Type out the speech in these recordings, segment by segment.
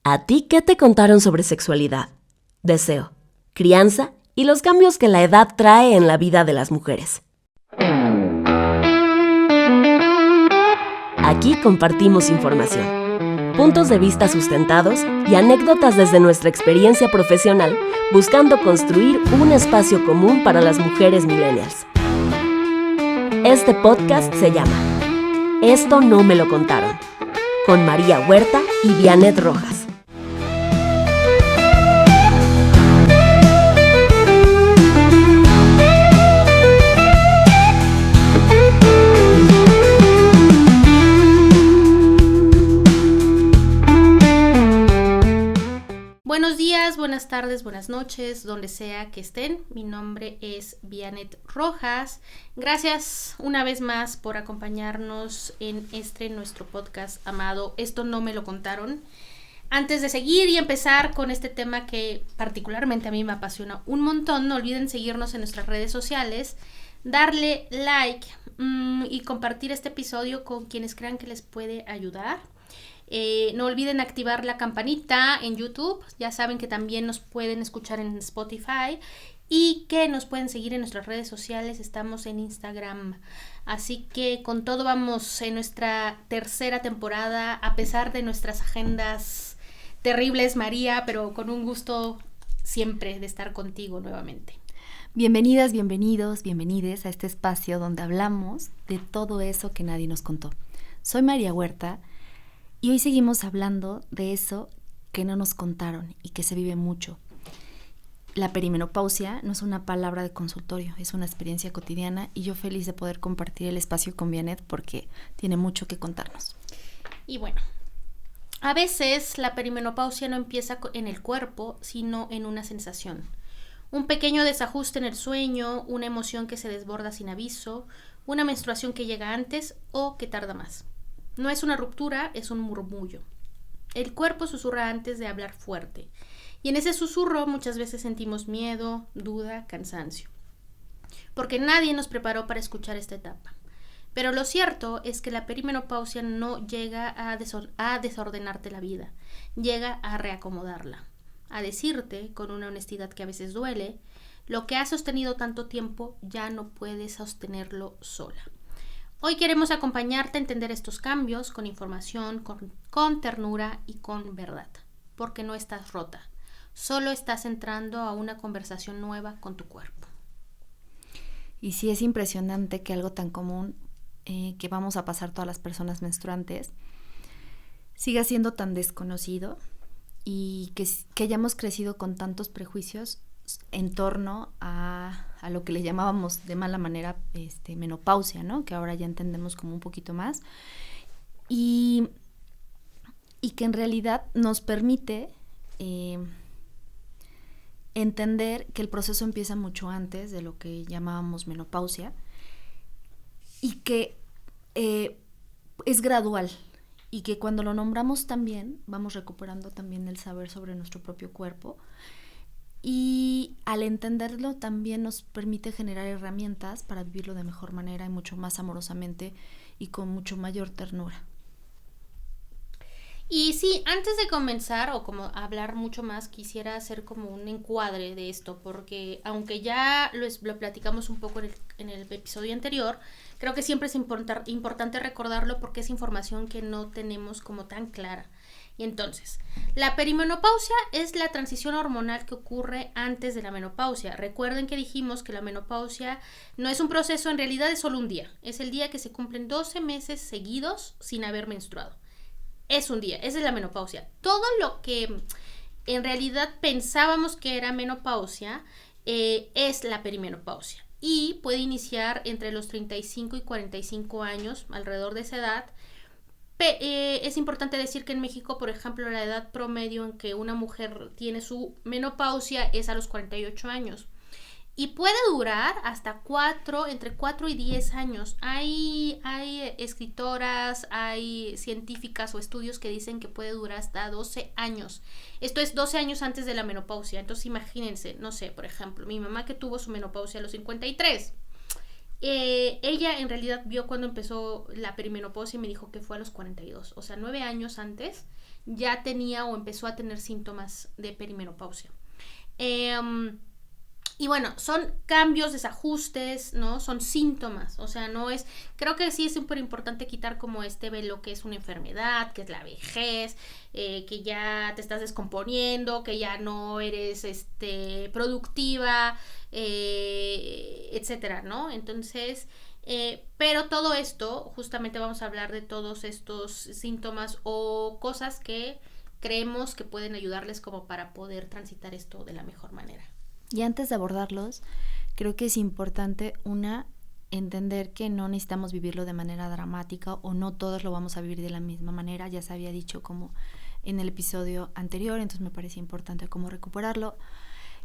¿A ti qué te contaron sobre sexualidad, deseo, crianza y los cambios que la edad trae en la vida de las mujeres? Aquí compartimos información, puntos de vista sustentados y anécdotas desde nuestra experiencia profesional, buscando construir un espacio común para las mujeres millennials. Este podcast se llama Esto no me lo contaron, con María Huerta y Vianet Rojas. Buenos días, buenas tardes, buenas noches, donde sea que estén. Mi nombre es Vianet Rojas. Gracias una vez más por acompañarnos en nuestro podcast amado Esto no me lo contaron. Antes de seguir y empezar con este tema que particularmente a mí me apasiona un montón, no olviden seguirnos en nuestras redes sociales, darle like y compartir este episodio con quienes crean que les puede ayudar. No olviden activar la campanita en YouTube. Ya saben que también nos pueden escuchar en Spotify y que nos pueden seguir en nuestras redes sociales. Estamos en Instagram. Así que con todo vamos en nuestra tercera temporada, a pesar de nuestras agendas terribles, María, pero con un gusto siempre de estar contigo nuevamente. Bienvenidas, bienvenidos, bienvenides a este espacio donde hablamos de todo eso que nadie nos contó. Soy María Huerta. Y hoy seguimos hablando de eso que no nos contaron y que se vive mucho. La perimenopausia no es una palabra de consultorio, es una experiencia cotidiana y yo feliz de poder compartir el espacio con Vianet porque tiene mucho que contarnos. Y bueno, a veces la perimenopausia no empieza en el cuerpo, sino en una sensación. Un pequeño desajuste en el sueño, una emoción que se desborda sin aviso, una menstruación que llega antes o que tarda más. No es una ruptura, es un murmullo. El cuerpo susurra antes de hablar fuerte. Y en ese susurro muchas veces sentimos miedo, duda, cansancio. Porque nadie nos preparó para escuchar esta etapa. Pero lo cierto es que la perimenopausia no llega a desordenarte la vida. Llega a reacomodarla. A decirte, con una honestidad que a veces duele, lo que has sostenido tanto tiempo ya no puedes sostenerlo sola. Hoy queremos acompañarte a entender estos cambios con información, con ternura y con verdad, porque no estás rota, solo estás entrando a una conversación nueva con tu cuerpo. Y sí es impresionante que algo tan común que vamos a pasar todas las personas menstruantes siga siendo tan desconocido y que hayamos crecido con tantos prejuicios en torno a lo que le llamábamos de mala manera menopausia, ¿no? Que ahora ya entendemos como un poquito más y que en realidad nos permite entender que el proceso empieza mucho antes de lo que llamábamos menopausia y que es gradual y que cuando lo nombramos también vamos recuperando también el saber sobre nuestro propio cuerpo. Y al entenderlo también nos permite generar herramientas para vivirlo de mejor manera y mucho más amorosamente y con mucho mayor ternura. Y sí, antes de comenzar o como hablar mucho más, quisiera hacer como un encuadre de esto, porque aunque ya lo platicamos un poco en el episodio anterior, creo que siempre es importante recordarlo porque es información que no tenemos como tan clara. Y entonces, la perimenopausia es la transición hormonal que ocurre antes de la menopausia. Recuerden que dijimos que la menopausia no es un proceso, en realidad es solo un día. Es el día que se cumplen 12 meses seguidos sin haber menstruado. Es un día, esa es la menopausia. Todo lo que en realidad pensábamos que era menopausia es la perimenopausia. Y puede iniciar entre los 35 y 45 años, alrededor de esa edad. Es importante decir que en México, por ejemplo, la edad promedio en que una mujer tiene su menopausia es a los 48 años. Y puede durar hasta entre 4 y 10 años. Hay escritoras, hay científicas o estudios que dicen que puede durar hasta 12 años. Esto es 12 años antes de la menopausia. Entonces imagínense, no sé, por ejemplo, mi mamá que tuvo su menopausia a los 53. Ella en realidad vio cuando empezó la perimenopausia y me dijo que fue a los 42. O sea, 9 años antes ya tenía o empezó a tener síntomas de perimenopausia. Y bueno, son cambios, desajustes, ¿no? Son síntomas, o sea, no es... Creo que sí es súper importante quitar como este velo que es una enfermedad, que es la vejez, que ya te estás descomponiendo, que ya no eres productiva, etcétera, ¿no? Entonces, pero todo esto, justamente vamos a hablar de todos estos síntomas o cosas que creemos que pueden ayudarles como para poder transitar esto de la mejor manera. Y antes de abordarlos, creo que es importante, entender que no necesitamos vivirlo de manera dramática o no todos lo vamos a vivir de la misma manera. Ya se había dicho como en el episodio anterior, entonces me parece importante como recuperarlo.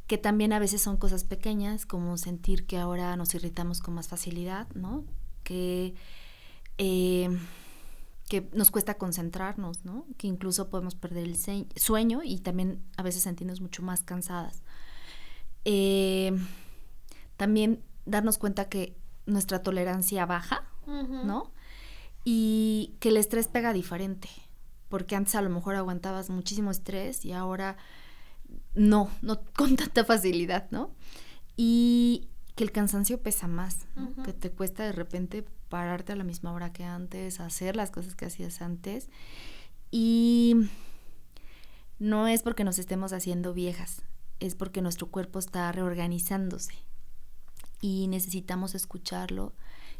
Que también a veces son cosas pequeñas, como sentir que ahora nos irritamos con más facilidad, ¿no? Que nos cuesta concentrarnos, ¿no? Que incluso podemos perder el sueño y también a veces sentirnos mucho más cansadas. También darnos cuenta que nuestra tolerancia baja, ¿no? Y que el estrés pega diferente, porque antes a lo mejor aguantabas muchísimo estrés y ahora no con tanta facilidad, ¿no? Y que el cansancio pesa más, ¿no? Que te cuesta de repente pararte a la misma hora que antes, hacer las cosas que hacías antes, y no es porque nos estemos haciendo viejas, es porque nuestro cuerpo está reorganizándose y necesitamos escucharlo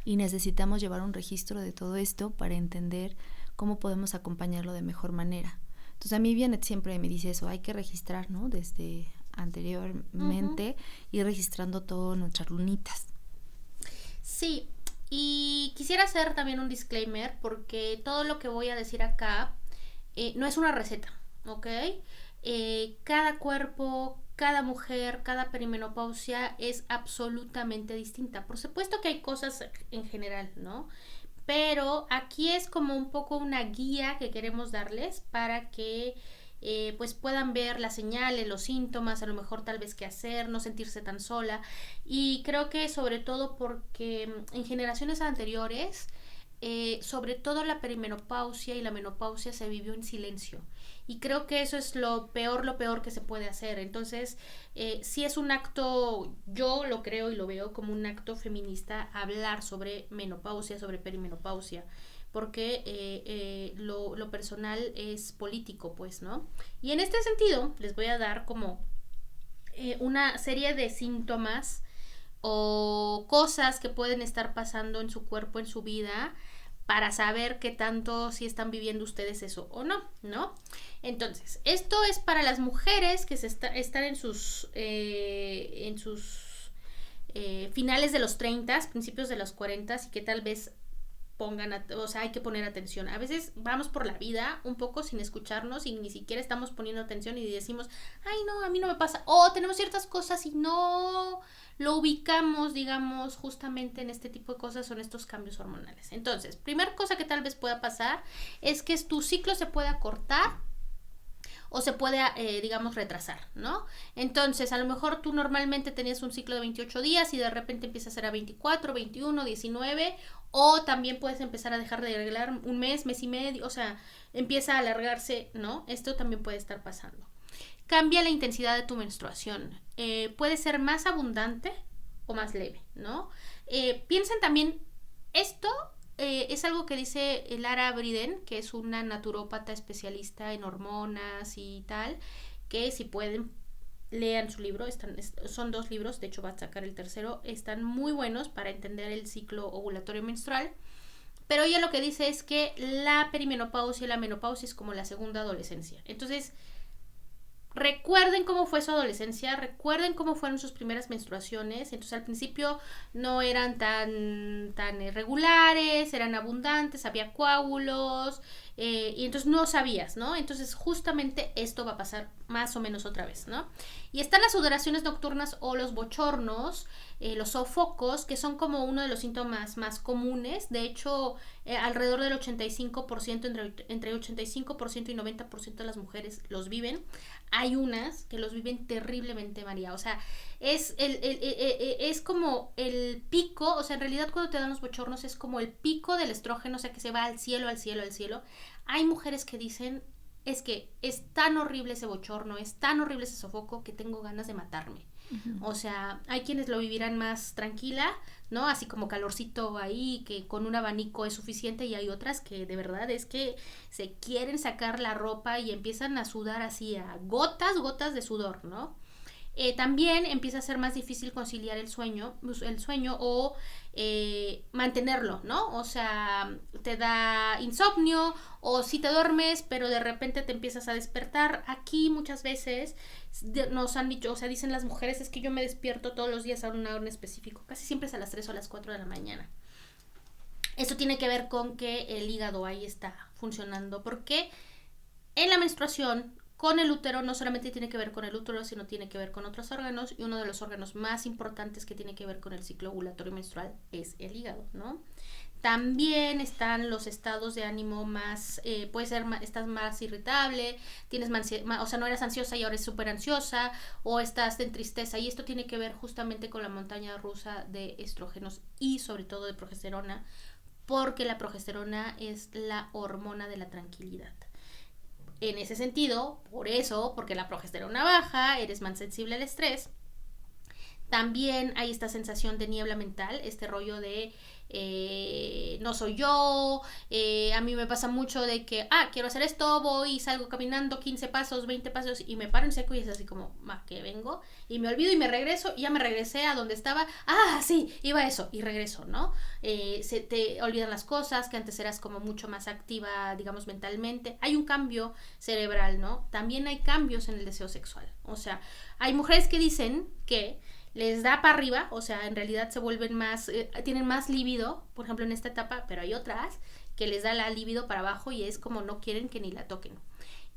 y necesitamos llevar un registro de todo esto para entender cómo podemos acompañarlo de mejor manera. Entonces a mí Vianet siempre me dice eso, hay que registrar, ¿no? Desde anteriormente ir registrando todas nuestras runitas. Sí, y quisiera hacer también un disclaimer porque todo lo que voy a decir acá no es una receta, ¿ok? Cada cuerpo, cada mujer, cada perimenopausia es absolutamente distinta. Por supuesto que hay cosas en general, ¿no? Pero aquí es como un poco una guía que queremos darles para que pues puedan ver las señales, los síntomas, a lo mejor tal vez qué hacer, no sentirse tan sola. Y creo que sobre todo porque en generaciones anteriores, sobre todo la perimenopausia y la menopausia se vivió en silencio. Y creo que eso es lo peor que se puede hacer. Entonces, sí es un acto, yo lo creo y lo veo como un acto feminista hablar sobre menopausia, sobre perimenopausia, porque lo personal es político, pues, ¿no? Y en este sentido, les voy a dar como una serie de síntomas o cosas que pueden estar pasando en su cuerpo, en su vida, para saber qué tanto si están viviendo ustedes eso o no, ¿no? Entonces, esto es para las mujeres que están en sus finales de los 30, principios de los 40 y que tal vez hay que poner atención. A veces vamos por la vida un poco sin escucharnos y ni siquiera estamos poniendo atención y decimos, ay no, a mí no me pasa, o tenemos ciertas cosas y no lo ubicamos, digamos, justamente en este tipo de cosas, son estos cambios hormonales. Entonces, primera cosa que tal vez pueda pasar es que tu ciclo se pueda cortar o se puede, digamos, retrasar, ¿no? Entonces, a lo mejor tú normalmente tenías un ciclo de 28 días y de repente empieza a ser a 24, 21, 19, o también puedes empezar a dejar de arreglar un mes y medio, o sea, empieza a alargarse, ¿no? Esto también puede estar pasando. Cambia la intensidad de tu menstruación. Puede ser más abundante o más leve, ¿no? Piensen también, esto es algo que dice Lara Briden, que es una naturópata especialista en hormonas y tal, que si pueden, lean su libro, son 2 libros, de hecho va a sacar el tercero, están muy buenos para entender el ciclo ovulatorio menstrual, pero ella lo que dice es que la perimenopausia y la menopausia es como la segunda adolescencia. Entonces, recuerden cómo fue su adolescencia, recuerden cómo fueron sus primeras menstruaciones. Entonces al principio no eran tan regulares, eran abundantes, había coágulos, y entonces no sabías, ¿no? Entonces justamente esto va a pasar más o menos otra vez, ¿no? Y están las sudoraciones nocturnas o los bochornos, los sofocos, que son como uno de los síntomas más comunes. De hecho, alrededor del 85%, entre 85% y 90% de las mujeres los viven. Hay unas que los viven terriblemente, María. O sea, es como el pico, o sea, en realidad cuando te dan los bochornos es como el pico del estrógeno, o sea, que se va al cielo, al cielo, al cielo. Hay mujeres que dicen es que es tan horrible ese bochorno, es tan horrible ese sofoco que tengo ganas de matarme. O sea, hay quienes lo vivirán más tranquila, ¿no? Así como calorcito ahí, que con un abanico es suficiente, y hay otras que de verdad es que se quieren sacar la ropa y empiezan a sudar así a gotas de sudor, ¿no? También empieza a ser más difícil conciliar el sueño o mantenerlo, ¿no? O sea, te da insomnio, o si te duermes, pero de repente te empiezas a despertar. Aquí muchas veces nos han dicho, o sea, dicen las mujeres, es que yo me despierto todos los días a una hora en específico, casi siempre es a las 3 o a las 4 de la mañana. Esto tiene que ver con que el hígado ahí está funcionando, porque en la menstruación, con el útero, no solamente tiene que ver con el útero, sino tiene que ver con otros órganos, y uno de los órganos más importantes que tiene que ver con el ciclo ovulatorio menstrual es el hígado, ¿no? También están los estados de ánimo más, puede ser, estás más irritable, tienes o sea, no eras ansiosa y ahora eres súper ansiosa, o estás en tristeza, y esto tiene que ver justamente con la montaña rusa de estrógenos y sobre todo de progesterona, porque la progesterona es la hormona de la tranquilidad. En ese sentido, por eso, porque la progesterona baja, eres más sensible al estrés. También hay esta sensación de niebla mental, este rollo de no soy yo, a mí me pasa mucho de que, quiero hacer esto, voy y salgo caminando 15 pasos, 20 pasos y me paro en seco y es así como, ¿qué vengo? Y me olvido y me regreso y ya me regresé a donde estaba, sí, iba a eso y regreso, ¿no? Se te olvidan las cosas, que antes eras como mucho más activa, digamos, mentalmente. Hay un cambio cerebral, ¿no? También hay cambios en el deseo sexual. O sea, hay mujeres que dicen que les da para arriba, o sea, en realidad se vuelven más, tienen más líbido, por ejemplo, en esta etapa, pero hay otras que les da la líbido para abajo y es como no quieren que ni la toquen.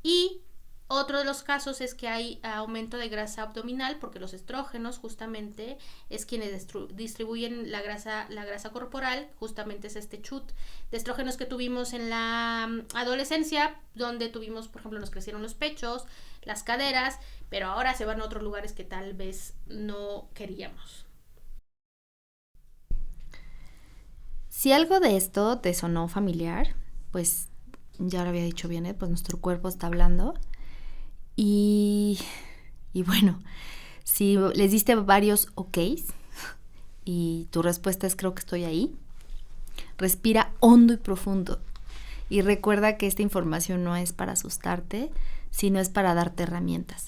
Y otro de los casos es que hay aumento de grasa abdominal, porque los estrógenos justamente es quienes distribuyen la grasa corporal, justamente es este chut de estrógenos que tuvimos en la adolescencia, donde tuvimos, por ejemplo, nos crecieron los pechos, las caderas, pero ahora se van a otros lugares que tal vez no queríamos. Si algo de esto te sonó familiar, pues ya lo había dicho bien, pues nuestro cuerpo está hablando. Y bueno, si les diste varios ok's y tu respuesta es creo que estoy ahí, respira hondo y profundo y recuerda que esta información no es para asustarte, sino es para darte herramientas.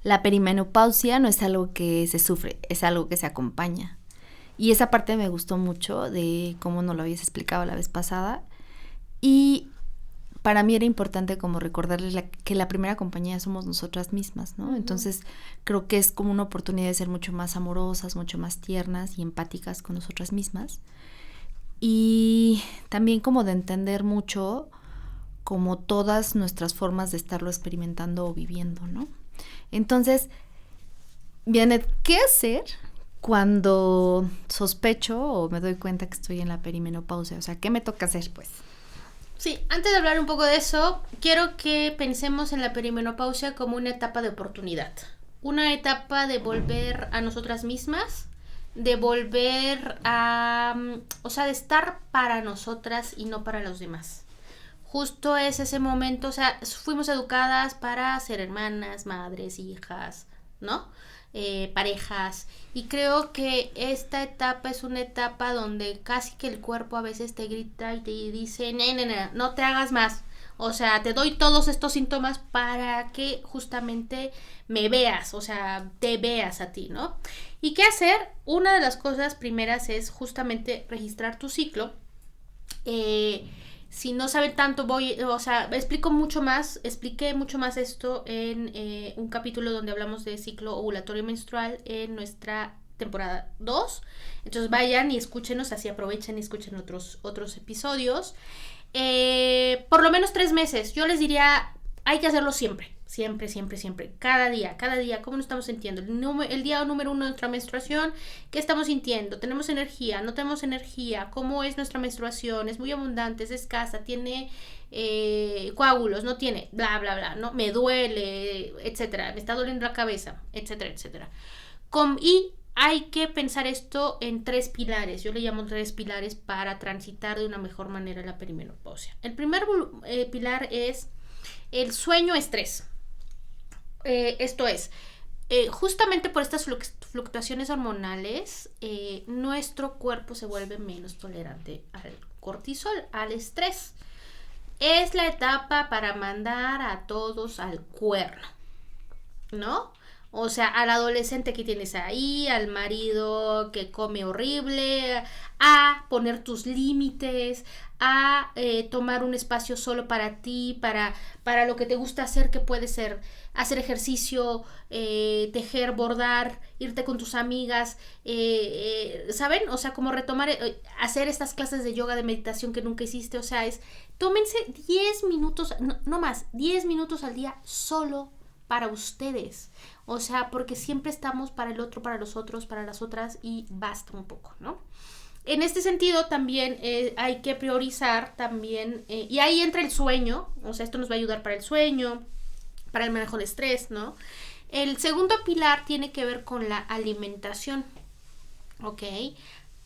La perimenopausia no es algo que se sufre, es algo que se acompaña. Y esa parte me gustó mucho de cómo nos lo habías explicado la vez pasada. Y para mí era importante como recordarles que la primera compañía somos nosotras mismas, ¿no? Uh-huh. Entonces creo que es como una oportunidad de ser mucho más amorosas, mucho más tiernas y empáticas con nosotras mismas. Y también como de entender mucho como todas nuestras formas de estarlo experimentando o viviendo, ¿no? Entonces, Vianet, ¿qué hacer cuando sospecho o me doy cuenta que estoy en la perimenopausia? O sea, ¿qué me toca hacer, pues? Sí, antes de hablar un poco de eso, quiero que pensemos en la perimenopausia como una etapa de oportunidad. Una etapa de volver a nosotras mismas, de volver a... o sea, de estar para nosotras y no para los demás. Justo es ese momento, o sea, fuimos educadas para ser hermanas, madres, hijas, ¿no? Parejas, y creo que esta etapa es una etapa donde casi que el cuerpo a veces te grita y te dice, no te hagas más, o sea, te doy todos estos síntomas para que justamente me veas, o sea, te veas a ti, ¿no? ¿Y qué hacer? Una de las cosas primeras es justamente registrar tu ciclo. Si no saben tanto, expliqué mucho más esto en un capítulo donde hablamos de ciclo ovulatorio menstrual en nuestra temporada 2. Entonces vayan y escúchenos, así aprovechen y escuchen otros episodios. Por lo menos 3 meses. Yo les diría, hay que hacerlo siempre. Siempre. Cada día. ¿Cómo nos estamos sintiendo? El día número 1 de nuestra menstruación, ¿qué estamos sintiendo? ¿Tenemos energía? ¿No tenemos energía? ¿Cómo es nuestra menstruación? ¿Es muy abundante? ¿Es escasa? ¿Tiene coágulos? ¿No tiene? Bla, bla, bla, ¿no? Me duele, etcétera. Me está doliendo la cabeza, etcétera. Y hay que pensar esto en 3 pilares. Yo le llamo 3 pilares para transitar de una mejor manera la perimenopausia. El primer pilar es el sueño-estrés. Esto es, justamente por estas fluctuaciones hormonales, nuestro cuerpo se vuelve menos tolerante al cortisol, al estrés. Es la etapa para mandar a todos al cuerno, ¿no? O sea, al adolescente que tienes ahí, al marido que come horrible, a poner tus límites, a tomar un espacio solo para ti, para lo que te gusta hacer, que puede ser hacer ejercicio, tejer, bordar, irte con tus amigas, ¿saben? O sea, como retomar, hacer estas clases de yoga, de meditación que nunca hiciste. O sea, tómense 10 minutos, no más, 10 minutos al día solo para ustedes. O sea, porque siempre estamos para el otro, para los otros, para las otras, y basta un poco, ¿no? En este sentido también hay que priorizar también, y ahí entra el sueño. O sea, esto nos va a ayudar para el sueño, para el manejo de estrés, ¿no? El segundo pilar tiene que ver con la alimentación, ¿ok?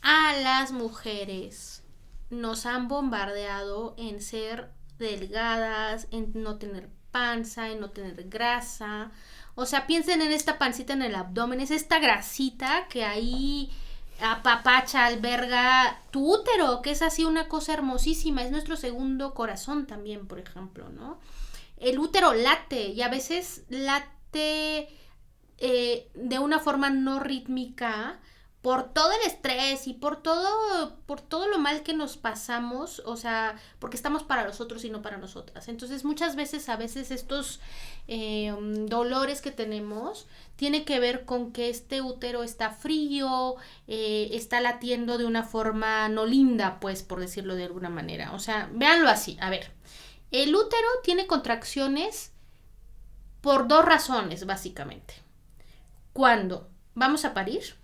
A las mujeres nos han bombardeado en ser delgadas, en no tener panza, en no tener grasa. O sea, piensen en esta pancita en el abdomen, es esta grasita que ahí apapacha, alberga tu útero, que es así una cosa hermosísima, es nuestro segundo corazón también, por ejemplo, ¿no? El útero late, y a veces late de una forma no rítmica, por todo el estrés y por todo lo mal que nos pasamos. O sea, porque estamos para los otros y no para nosotras. Entonces, muchas veces, estos dolores que tenemos tiene que ver con que este útero está frío, está latiendo de una forma no linda, pues, por decirlo de alguna manera. O sea, véanlo así. A ver, el útero tiene contracciones por 2 razones, básicamente. Cuando vamos a parir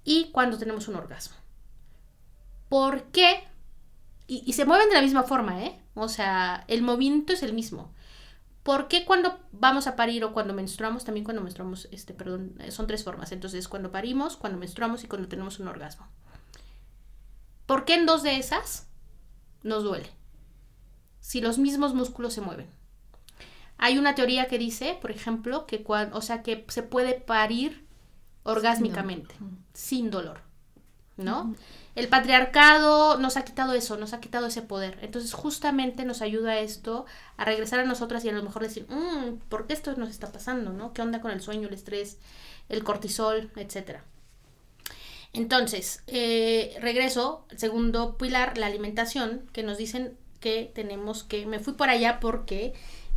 y cuando tenemos un orgasmo. ¿Por qué? Y se mueven de la misma forma, ¿eh? O sea, el movimiento es el mismo. ¿Por qué cuando vamos a parir o cuando menstruamos? También cuando menstruamos, son 3 formas. Entonces, cuando parimos, cuando menstruamos y cuando tenemos un orgasmo. ¿Por qué en 2 de esas nos duele? Si los mismos músculos se mueven. Hay una teoría que dice, por ejemplo, que que se puede parir orgásmicamente, sin dolor, ¿no? Uh-huh. El patriarcado nos ha quitado eso, nos ha quitado ese poder. Entonces, justamente nos ayuda esto a regresar a nosotras y a lo mejor decir, ¿por qué esto nos está pasando, no? ¿Qué onda con el sueño, el estrés, el cortisol, etcétera? Entonces, regreso, el segundo pilar, la alimentación, que nos dicen que tenemos que... Me fui por allá porque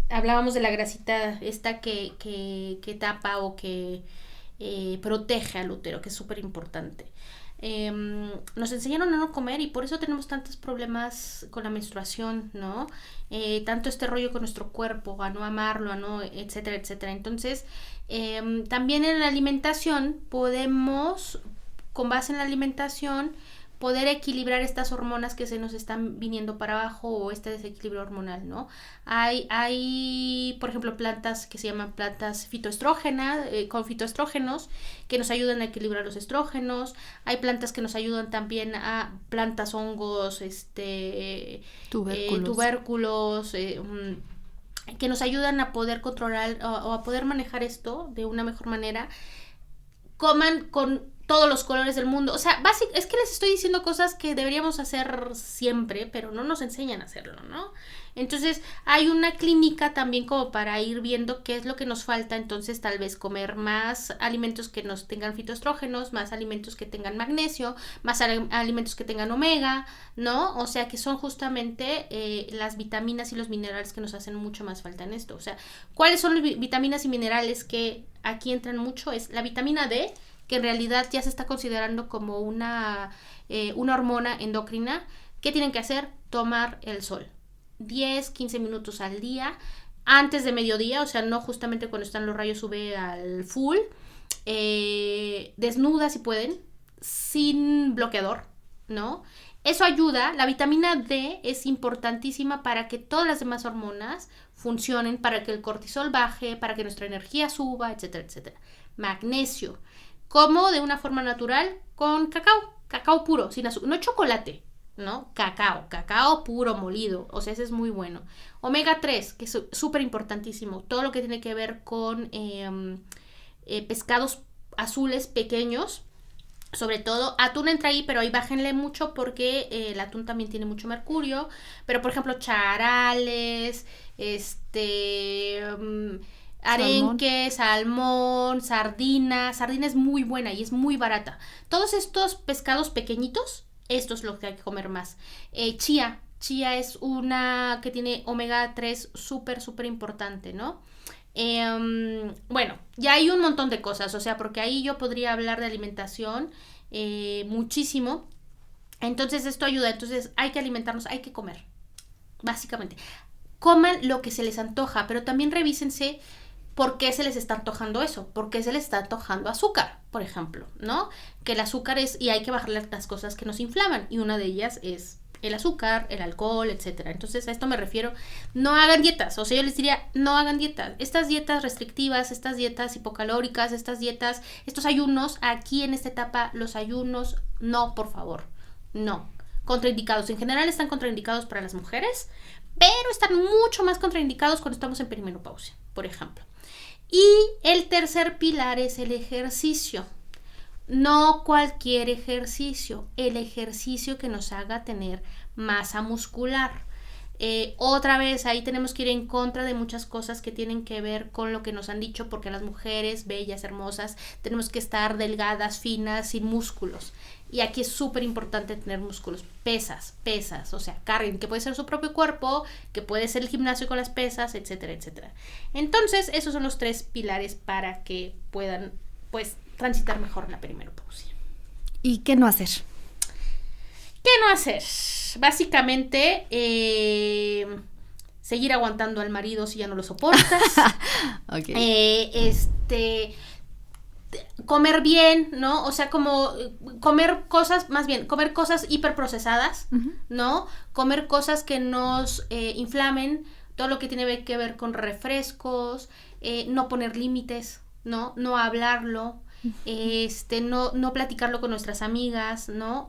hablábamos de la grasita esta que tapa o que protege al útero, que es súper importante. Nos enseñaron a no comer y por eso tenemos tantos problemas con la menstruación, ¿no? Tanto este rollo con nuestro cuerpo, a no amarlo, a no, etcétera, etcétera. Entonces, también en la alimentación podemos, con base en la alimentación, poder equilibrar estas hormonas que se nos están viniendo para abajo o este desequilibrio hormonal, ¿no? Hay, por ejemplo, plantas que se llaman plantas fitoestrógenas, con fitoestrógenos, que nos ayudan a equilibrar los estrógenos. Hay plantas que nos ayudan también a plantas, hongos, tubérculos, que nos ayudan a poder controlar o a poder manejar esto de una mejor manera. Coman con todos los colores del mundo. O sea, es que les estoy diciendo cosas que deberíamos hacer siempre, pero no nos enseñan a hacerlo, ¿no? Entonces, hay una clínica también como para ir viendo qué es lo que nos falta. Entonces, tal vez comer más alimentos que nos tengan fitoestrógenos, más alimentos que tengan magnesio, más alimentos que tengan omega, ¿no? O sea, que son justamente las vitaminas y los minerales que nos hacen mucho más falta en esto. O sea, ¿cuáles son las vitaminas y minerales que aquí entran mucho? Es la vitamina D, que en realidad ya se está considerando como una hormona endocrina. ¿Qué tienen que hacer? Tomar el sol. 10, 15 minutos al día, antes de mediodía, o sea, no justamente cuando están los rayos UV al full, desnuda si pueden, sin bloqueador, ¿no? Eso ayuda. La vitamina D es importantísima para que todas las demás hormonas funcionen, para que el cortisol baje, para que nuestra energía suba, etcétera, etcétera. Magnesio. como de una forma natural con cacao puro, sin azúcar, no chocolate, ¿no? Cacao puro molido, o sea, ese es muy bueno. Omega 3, que es súper importantísimo, todo lo que tiene que ver con pescados azules pequeños, sobre todo, atún entra ahí, pero ahí bájenle mucho porque el atún también tiene mucho mercurio, pero por ejemplo charales, arenque, salmón, sardina es muy buena y es muy barata. Todos estos pescados pequeñitos, esto es lo que hay que comer más. Chía es una que tiene omega 3 súper importante, ¿no? Bueno, ya hay un montón de cosas, o sea, porque ahí yo podría hablar de alimentación muchísimo. Entonces esto ayuda, entonces hay que alimentarnos, hay que comer, básicamente. Coman lo que se les antoja, pero también revísense por qué se les está antojando eso, por qué se les está antojando azúcar, por ejemplo, ¿no? Que el azúcar y hay que bajarle las cosas que nos inflaman, y una de ellas es el azúcar, el alcohol, etcétera. Entonces a esto me refiero, no hagan dietas, o sea, yo les diría, no hagan dietas. Estas dietas restrictivas, estas dietas hipocalóricas, estos ayunos, aquí en esta etapa, los ayunos, no, por favor, no. Contraindicados, en general están contraindicados para las mujeres, pero están mucho más contraindicados cuando estamos en perimenopausia, por ejemplo. Y el tercer pilar es el ejercicio. No cualquier ejercicio, el ejercicio que nos haga tener masa muscular. Otra vez, ahí tenemos que ir en contra de muchas cosas que tienen que ver con lo que nos han dicho, porque las mujeres bellas, hermosas, tenemos que estar delgadas, finas, sin músculos. Y aquí es súper importante tener músculos, pesas, o sea, carguen, que puede ser su propio cuerpo, que puede ser el gimnasio con las pesas, etcétera, etcétera. Entonces, esos son los 3 pilares para que puedan, pues, transitar mejor la perimenopausia. ¿Y qué no hacer? ¿Qué no hacer? Básicamente, seguir aguantando al marido si ya no lo soportas. Okay. Comer bien, ¿no? O sea, como comer cosas hiperprocesadas, uh-huh, ¿no? Comer cosas que nos inflamen, todo lo que tiene que ver con refrescos, no poner límites, ¿no? No hablarlo, no platicarlo con nuestras amigas, ¿no?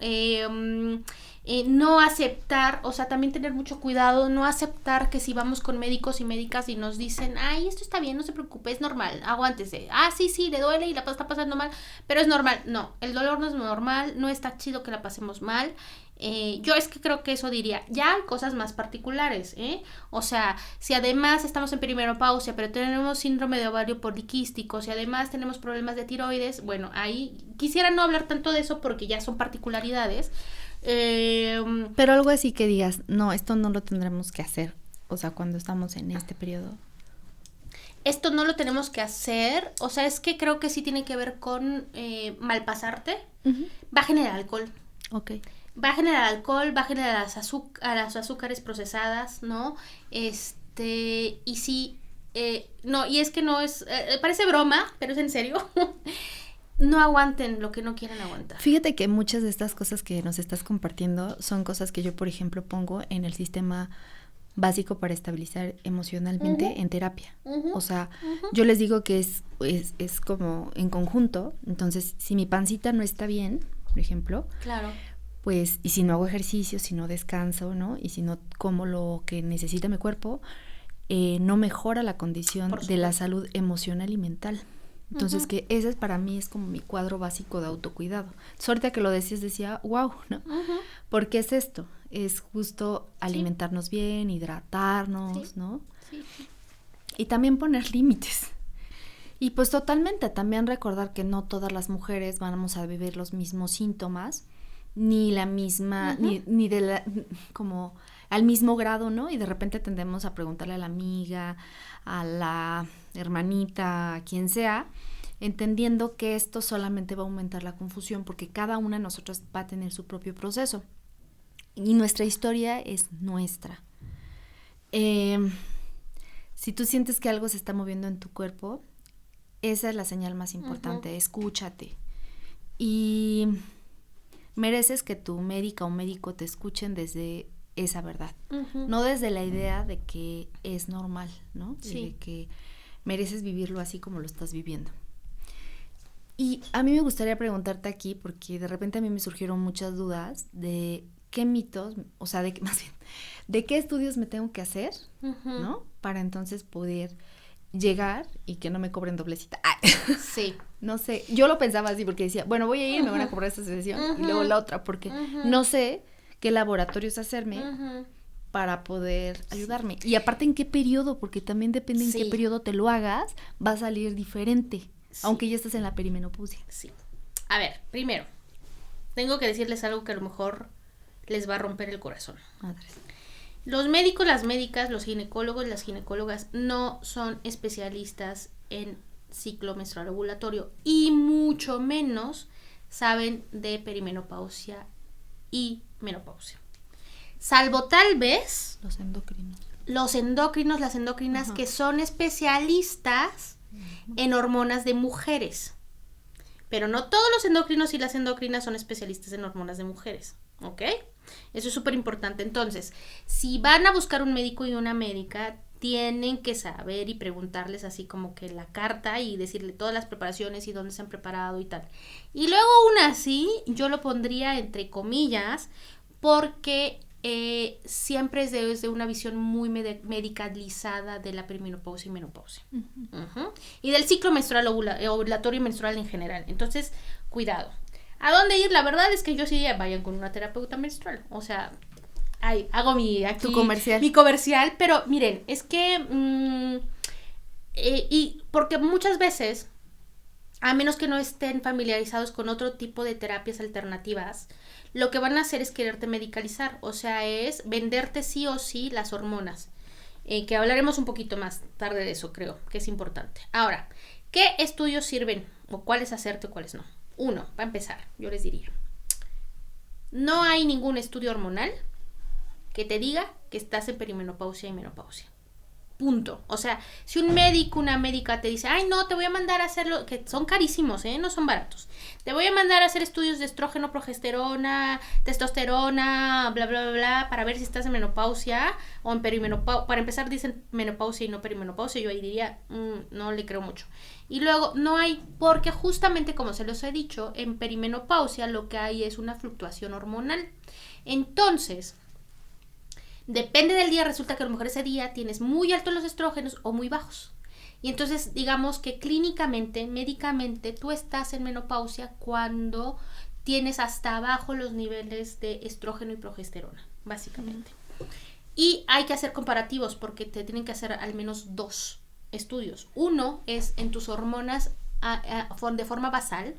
No aceptar, o sea, también tener mucho cuidado, no aceptar que si vamos con médicos y médicas y nos dicen, ay, esto está bien, no se preocupe, es normal, aguántese, sí, le duele y la está pasando mal, pero es normal. No, el dolor no es normal, no está chido que la pasemos mal. Yo es que creo que eso diría, ya hay cosas más particulares, o sea, si además estamos en perimenopausia, pero tenemos síndrome de ovario poliquístico, si además tenemos problemas de tiroides, bueno, ahí quisiera no hablar tanto de eso porque ya son particularidades. Pero algo así que digas, no, esto no lo tendremos que hacer, o sea, cuando estamos en este periodo. Esto no lo tenemos que hacer, o sea, es que creo que sí tiene que ver con malpasarte. Uh-huh. Bajen el alcohol. Okay. Bajen el alcohol, bajen a las azúcares procesadas, ¿no? Y sí, no, y es que no es, parece broma, pero es en serio. No aguanten lo que no quieren aguantar. Fíjate que muchas de estas cosas que nos estás compartiendo son cosas que yo, por ejemplo, pongo en el sistema básico para estabilizar emocionalmente, uh-huh, en terapia. Uh-huh. O sea, uh-huh, yo les digo que es como en conjunto. Entonces, si mi pancita no está bien, por ejemplo, claro, pues, y si no hago ejercicio, si no descanso, ¿no? Y si no como lo que necesita mi cuerpo, no mejora la condición de la salud emocional y mental. Entonces, uh-huh, que ese para mí es como mi cuadro básico de autocuidado. Suerte que lo decía, wow, ¿no? Uh-huh. ¿Por qué es esto? Es justo alimentarnos, sí, bien, hidratarnos, sí, ¿no? Sí. Y también poner límites. Y pues totalmente, también recordar que no todas las mujeres vamos a vivir los mismos síntomas, ni la misma, uh-huh, ni de la, como al mismo grado, ¿no? Y de repente tendemos a preguntarle a la amiga, a la hermanita, a quien sea, entendiendo que esto solamente va a aumentar la confusión porque cada una de nosotras va a tener su propio proceso y nuestra historia es nuestra. Si tú sientes que algo se está moviendo en tu cuerpo, esa es la señal más importante, uh-huh, escúchate y mereces que tu médica o médico te escuchen desde esa verdad, uh-huh, no desde la idea de que es normal, ¿no? Sí. Y de que mereces vivirlo así como lo estás viviendo. Y a mí me gustaría preguntarte aquí, porque de repente a mí me surgieron muchas dudas de qué mitos, o sea, más bien, de qué estudios me tengo que hacer, ¿no? Para entonces poder llegar y que no me cobren doblecita. Sí. No sé, yo lo pensaba así porque decía, bueno, voy a ir, me van a cobrar esta sesión y luego la otra, porque no sé qué laboratorios hacerme para poder ayudarme. Y aparte, ¿en qué periodo? Porque también depende en qué periodo te lo hagas, va a salir diferente, aunque ya estés en la perimenopausia. Sí. A ver, primero, tengo que decirles algo que a lo mejor les va a romper el corazón. Madres. Los médicos, las médicas, los ginecólogos, las ginecólogas no son especialistas en ciclo menstrual ovulatorio y mucho menos saben de perimenopausia y menopausia. Salvo tal vez los endocrinos, las endocrinas que son especialistas en hormonas de mujeres. Pero no todos los endocrinos y las endocrinas son especialistas en hormonas de mujeres, ¿ok? Eso es súper importante. Entonces, si van a buscar un médico y una médica, tienen que saber y preguntarles así como que la carta y decirle todas las preparaciones y dónde se han preparado y tal. Y luego aún así, yo lo pondría entre comillas, porque siempre es desde una visión muy medicalizada de la perimenopausia y menopausia. Y del ciclo menstrual ovulatorio y menstrual en general. Entonces, cuidado. ¿A dónde ir? La verdad es que yo sí vayan con una terapeuta menstrual. O sea, hago mi comercial, pero miren, es que y porque muchas veces, a menos que no estén familiarizados con otro tipo de terapias alternativas, lo que van a hacer es quererte medicalizar, o sea, es venderte sí o sí las hormonas, que hablaremos un poquito más tarde de eso, creo que es importante. Ahora, ¿qué estudios sirven o cuáles hacerte o cuáles no? Uno, para empezar, yo les diría, no hay ningún estudio hormonal que te diga que estás en perimenopausia y menopausia. Punto. O sea, si un médico, una médica te dice, ay, no, te voy a mandar a hacerlo, que son carísimos, no son baratos. Te voy a mandar a hacer estudios de estrógeno, progesterona, testosterona, bla, bla, bla, bla, para ver si estás en menopausia o en perimenopausia. Para empezar, dicen menopausia y no perimenopausia. Yo ahí diría, no le creo mucho. Y luego, no hay, porque justamente como se los he dicho, en perimenopausia lo que hay es una fluctuación hormonal. Entonces, depende del día, resulta que a lo mejor ese día tienes muy altos los estrógenos o muy bajos. Y entonces digamos que clínicamente, médicamente, tú estás en menopausia cuando tienes hasta abajo los niveles de estrógeno y progesterona, básicamente. Y hay que hacer comparativos porque te tienen que hacer al menos 2 estudios. Uno es en tus hormonas de forma basal,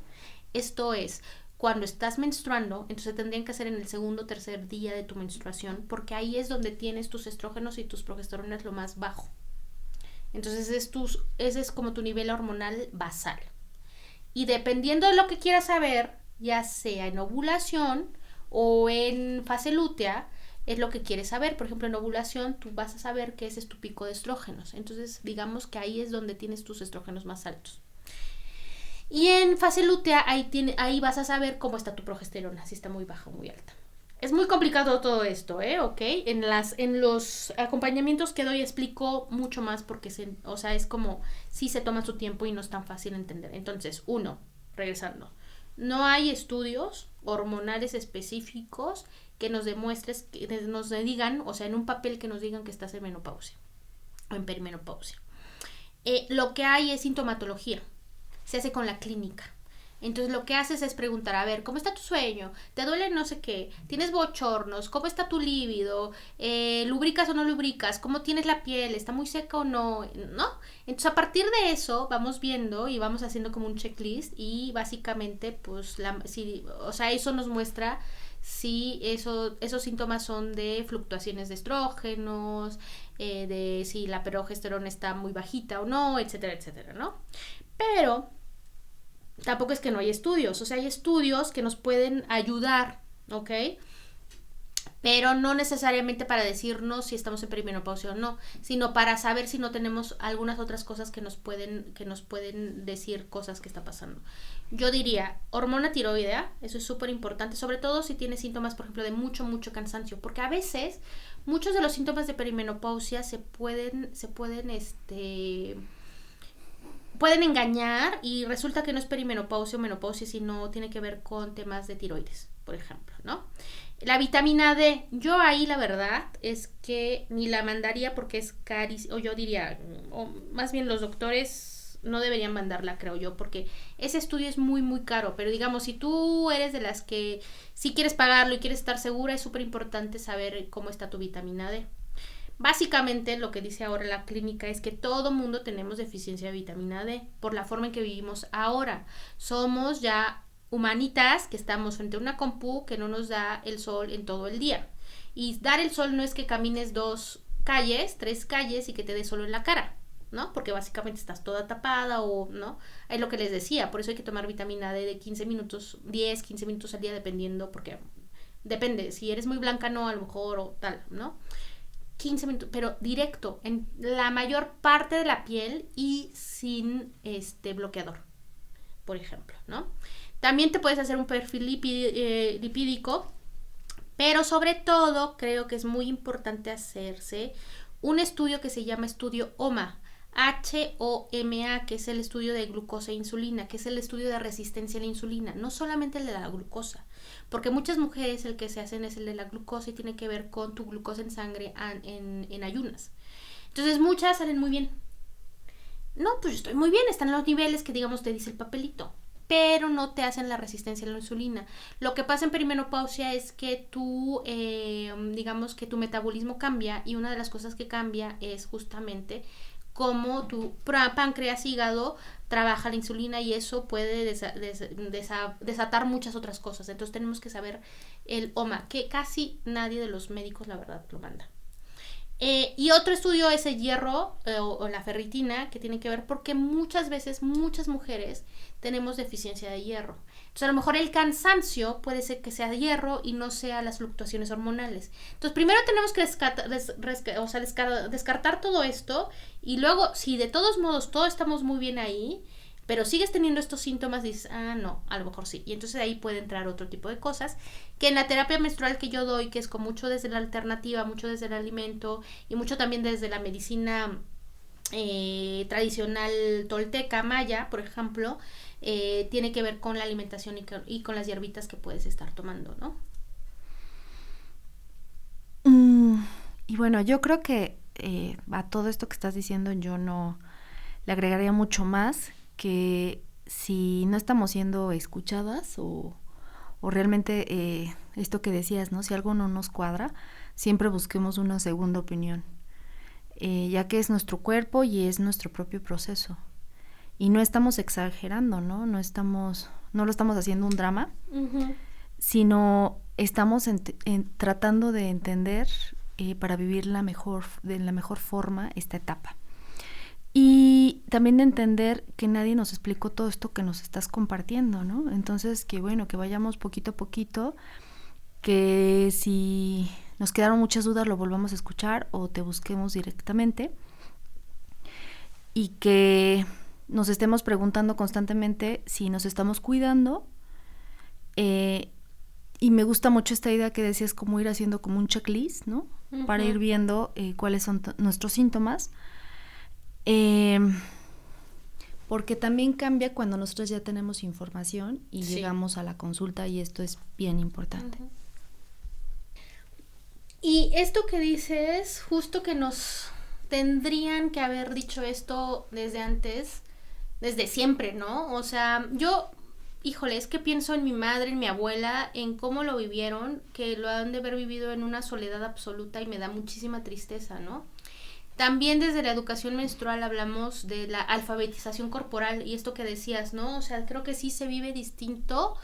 esto es, cuando estás menstruando, entonces tendrían que hacer en el segundo o tercer día de tu menstruación, porque ahí es donde tienes tus estrógenos y tus progesteronas lo más bajo. Entonces ese es como tu nivel hormonal basal. Y dependiendo de lo que quieras saber, ya sea en ovulación o en fase lútea, es lo que quieres saber. Por ejemplo, en ovulación tú vas a saber que ese es tu pico de estrógenos. Entonces digamos que ahí es donde tienes tus estrógenos más altos. Y en fase lútea, ahí vas a saber cómo está tu progesterona, si está muy baja o muy alta. Es muy complicado todo esto, ¿ok? En los acompañamientos que doy explico mucho más porque, es como si se toma su tiempo y no es tan fácil entender. Entonces, regresando, no hay estudios hormonales específicos que nos demuestres, que nos digan, o sea, en un papel que nos digan que estás en menopausia o en perimenopausia. Lo que hay es sintomatología. Se hace con la clínica. Entonces lo que haces es preguntar, a ver, ¿cómo está tu sueño? ¿Te duele no sé qué? ¿Tienes bochornos? ¿Cómo está tu líbido? ¿Lubricas o no lubricas? ¿Cómo tienes la piel? ¿Está muy seca o no? ¿No? Entonces a partir de eso vamos viendo y vamos haciendo como un checklist y básicamente pues eso nos muestra si esos síntomas son de fluctuaciones de estrógenos, de si la progesterona está muy bajita o no, etcétera, etcétera, ¿no? Pero tampoco es que no hay estudios, o sea, hay estudios que nos pueden ayudar, ¿ok? Pero no necesariamente para decirnos si estamos en perimenopausia o no, sino para saber si no tenemos algunas otras cosas que nos pueden decir cosas que está pasando. Yo diría, hormona tiroidea, eso es súper importante, sobre todo si tienes síntomas, por ejemplo, de mucho cansancio, porque a veces muchos de los síntomas de perimenopausia se pueden pueden engañar y resulta que no es perimenopausia o menopausia, sino tiene que ver con temas de tiroides, por ejemplo, ¿no? La vitamina D, yo ahí la verdad es que ni la mandaría porque es carísima, o yo diría, o más bien los doctores no deberían mandarla, creo yo, porque ese estudio es muy, muy caro, pero digamos, si tú eres de las que si quieres pagarlo y quieres estar segura, es súper importante saber cómo está tu vitamina D. Básicamente lo que dice ahora la clínica es que todo mundo tenemos deficiencia de vitamina D por la forma en que vivimos ahora. Somos ya humanitas que estamos frente a una compu que no nos da el sol en todo el día. Y dar el sol no es que camines 2 calles, 3 calles y que te dé solo en la cara, ¿no? Porque básicamente estás toda tapada o, ¿no? Es lo que les decía, por eso hay que tomar vitamina D de 15 minutos, 10, 15 minutos al día dependiendo, porque depende, si eres muy blanca no, a lo mejor o tal, ¿no? 15 minutos, pero directo, en la mayor parte de la piel y sin bloqueador, por ejemplo, ¿no? También te puedes hacer un perfil lipídico, pero sobre todo creo que es muy importante hacerse un estudio que se llama estudio HOMA, HOMA, que es el estudio de glucosa e insulina, que es el estudio de resistencia a la insulina, no solamente el de la glucosa, porque muchas mujeres el que se hacen es el de la glucosa y tiene que ver con tu glucosa en sangre en ayunas. Entonces muchas salen muy bien. No, pues estoy muy bien, están los niveles que digamos te dice el papelito, pero no te hacen la resistencia a la insulina. Lo que pasa en perimenopausia es que tú, digamos que tu metabolismo cambia y una de las cosas que cambia es justamente cómo tu páncreas, hígado trabaja la insulina y eso puede desatar muchas otras cosas. Entonces tenemos que saber el HOMA, que casi nadie de los médicos la verdad lo manda. Y otro estudio es el hierro o la ferritina, que tiene que ver porque muchas veces muchas mujeres tenemos deficiencia de hierro. Entonces a lo mejor el cansancio puede ser que sea hierro y no sea las fluctuaciones hormonales. Entonces primero tenemos que descartar todo esto y luego si de todos modos todos estamos muy bien ahí, pero sigues teniendo estos síntomas, dices, no, a lo mejor sí. Y entonces ahí puede entrar otro tipo de cosas, que en la terapia menstrual que yo doy, que es con mucho desde la alternativa, mucho desde el alimento y mucho también desde la medicina tradicional tolteca, maya, por ejemplo, tiene que ver con la alimentación y con las hierbitas que puedes estar tomando, ¿no? Y bueno, yo creo que a todo esto que estás diciendo yo no le agregaría mucho más, que si no estamos siendo escuchadas o realmente esto que decías, ¿no? Si algo no nos cuadra, siempre busquemos una segunda opinión, ya que es nuestro cuerpo y es nuestro propio proceso. Y no estamos exagerando, ¿no? No lo estamos haciendo un drama, uh-huh, sino estamos tratando de entender para vivir de la mejor forma esta etapa. Y también de entender que nadie nos explicó todo esto que nos estás compartiendo, ¿no? Entonces, que bueno, que vayamos poquito a poquito, que si nos quedaron muchas dudas lo volvamos a escuchar o te busquemos directamente y que nos estemos preguntando constantemente si nos estamos cuidando. Y me gusta mucho esta idea que decías, como ir haciendo como un checklist, ¿no? Uh-huh. Para ir viendo cuáles son nuestros síntomas. Porque también cambia cuando nosotros ya tenemos información y sí, llegamos a la consulta, y esto es bien importante. Uh-huh. Y esto que dices, justo que nos tendrían que haber dicho esto desde antes, desde siempre, ¿no? O sea, yo, híjole, es que pienso en mi madre, en mi abuela, en cómo lo vivieron, que lo han de haber vivido en una soledad absoluta y me da muchísima tristeza, ¿no? También desde la educación menstrual hablamos de la alfabetización corporal y esto que decías, ¿no? O sea, creo que sí se vive distinto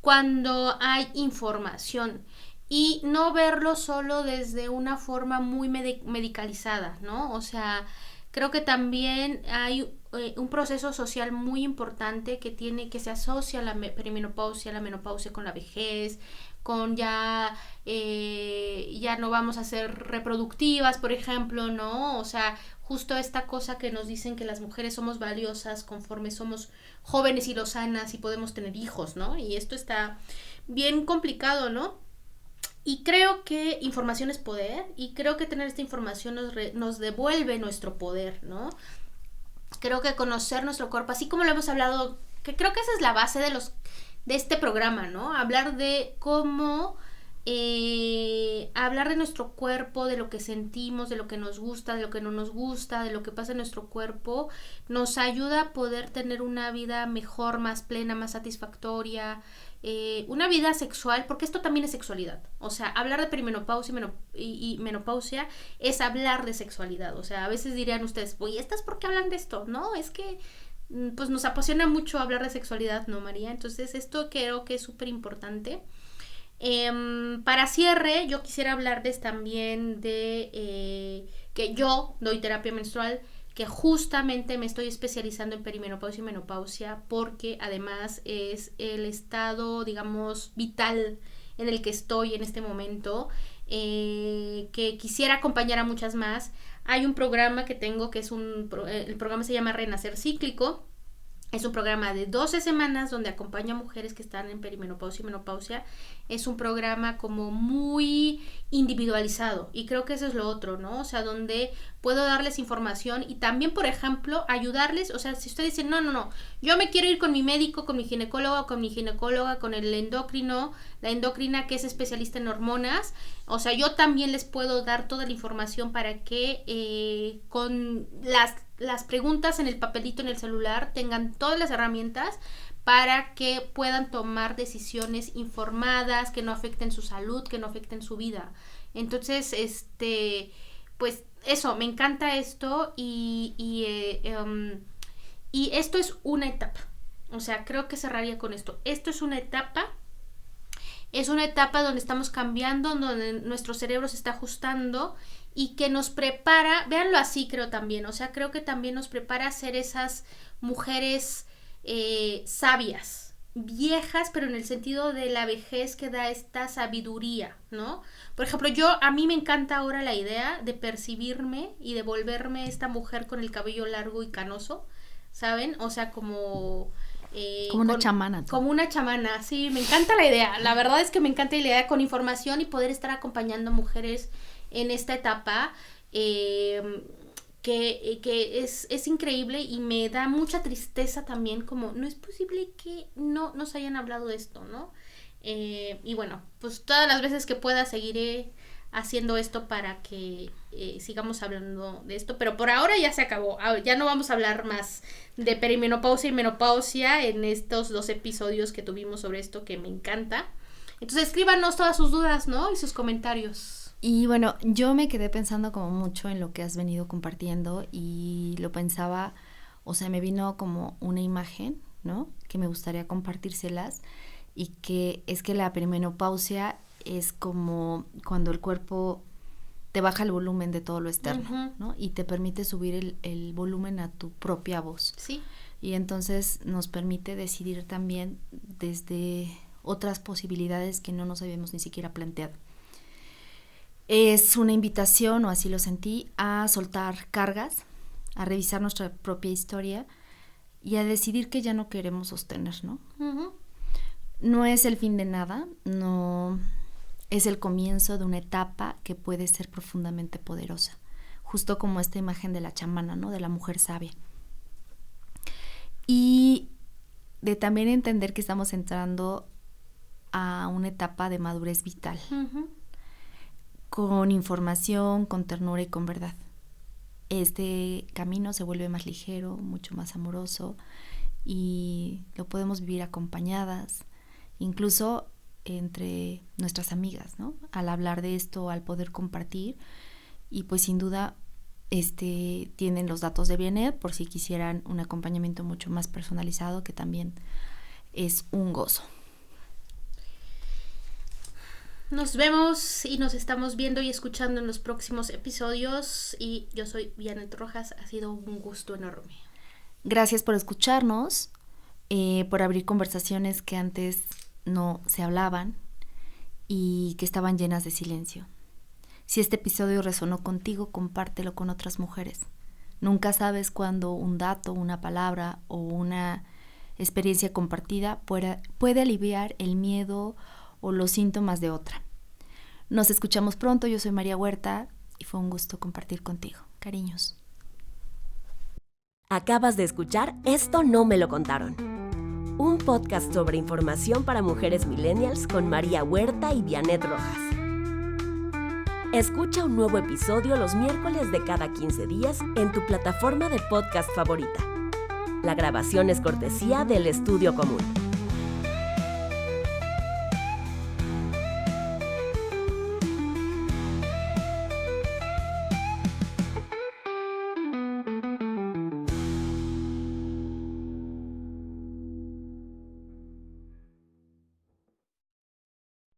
cuando hay información y no verlo solo desde una forma muy medicalizada, ¿no? O sea, creo que también hay un proceso social muy importante que se asocia a la perimenopausia, la menopausia con la vejez, con ya no vamos a ser reproductivas, por ejemplo, ¿no? O sea, justo esta cosa que nos dicen que las mujeres somos valiosas conforme somos jóvenes y lozanas y podemos tener hijos, ¿no? Y esto está bien complicado, ¿no? Y creo que información es poder y creo que tener esta información nos devuelve nuestro poder, ¿no? Creo que conocer nuestro cuerpo, así como lo hemos hablado, que creo que esa es la base de este programa, ¿no? Hablar de cómo hablar de nuestro cuerpo, de lo que sentimos, de lo que nos gusta, de lo que no nos gusta, de lo que pasa en nuestro cuerpo, nos ayuda a poder tener una vida mejor, más plena, más satisfactoria, una vida sexual, porque esto también es sexualidad. O sea, hablar de perimenopausia y menopausia es hablar de sexualidad. O sea, a veces dirían ustedes, oye, ¿estas por qué hablan de esto? No, es que pues nos apasiona mucho hablar de sexualidad, ¿no, María? Entonces esto creo que es súper importante. Para cierre, yo quisiera hablarles también de que yo doy terapia menstrual, que justamente me estoy especializando en perimenopausia y menopausia, porque además es el estado, digamos, vital en el que estoy en este momento, que quisiera acompañar a muchas más. Hay un programa que tengo que es el programa se llama Renacer Cíclico. Es un programa de 12 semanas donde acompaña a mujeres que están en perimenopausia y menopausia. Es un programa como muy individualizado y creo que eso es lo otro, ¿no? O sea, donde puedo darles información y también, por ejemplo, ayudarles. O sea, si ustedes dicen, no, yo me quiero ir con mi médico, con mi ginecólogo, con mi ginecóloga, con el endocrino, la endocrina que es especialista en hormonas. O sea, yo también les puedo dar toda la información para que con las preguntas en el papelito en el celular tengan todas las herramientas para que puedan tomar decisiones informadas, que no afecten su salud, que no afecten su vida. Entonces, pues eso, me encanta esto y esto es una etapa. O sea, creo que cerraría con esto. Esto es una etapa. Es una etapa donde estamos cambiando, donde nuestro cerebro se está ajustando y que nos prepara, véanlo así creo también, o sea, creo que también nos prepara a ser esas mujeres sabias, viejas, pero en el sentido de la vejez que da esta sabiduría, ¿no? Por ejemplo, a mí me encanta ahora la idea de percibirme y de volverme esta mujer con el cabello largo y canoso, ¿saben? O sea, como una chamana. Como una chamana, sí, me encanta la idea. La verdad es que me encanta la idea con información y poder estar acompañando mujeres en esta etapa que es increíble y me da mucha tristeza también, como no es posible que no nos hayan hablado de esto, ¿no? Y bueno, pues todas las veces que pueda seguiré haciendo esto para que sigamos hablando de esto, pero por ahora ya se acabó, ya no vamos a hablar más de perimenopausia y menopausia en estos 2 episodios que tuvimos sobre esto, que me encanta. Entonces escríbanos todas sus dudas, ¿no? Y sus comentarios. Y bueno, yo me quedé pensando como mucho en lo que has venido compartiendo y lo pensaba, o sea, me vino como una imagen, ¿no? Que me gustaría compartírselas y que es que la perimenopausia es como cuando el cuerpo te baja el volumen de todo lo externo, ¿no? Y te permite subir el volumen a tu propia voz. Sí. Y entonces nos permite decidir también desde otras posibilidades que no nos habíamos ni siquiera planteado. Es una invitación, o así lo sentí, a soltar cargas, a revisar nuestra propia historia y a decidir que ya no queremos sostener, ¿no? Uh-huh. No es el fin de nada, no es el comienzo de una etapa que puede ser profundamente poderosa, justo como esta imagen de la chamana, ¿no? De la mujer sabia. Y de también entender que estamos entrando a una etapa de madurez vital. Uh-huh. Con información, con ternura y con verdad. Este camino se vuelve más ligero, mucho más amoroso y lo podemos vivir acompañadas, incluso entre nuestras amigas, ¿no? Al hablar de esto, al poder compartir y pues sin duda tienen los datos de Biened por si quisieran un acompañamiento mucho más personalizado, que también es un gozo. Nos vemos y nos estamos viendo y escuchando en los próximos episodios y yo soy Biened Rojas, ha sido un gusto enorme. Gracias por escucharnos, por abrir conversaciones que antes no se hablaban y que estaban llenas de silencio. Si este episodio resonó contigo, compártelo con otras mujeres. Nunca sabes cuándo un dato, una palabra o una experiencia compartida puede aliviar el miedo o los síntomas de otra. Nos escuchamos pronto, yo soy María Huerta y fue un gusto compartir contigo. Cariños. Acabas de escuchar Esto no me lo contaron. Un podcast sobre información para mujeres millennials con María Huerta y Vianette Rojas. Escucha un nuevo episodio los miércoles de cada 15 días en tu plataforma de podcast favorita. La grabación es cortesía del Estudio Común.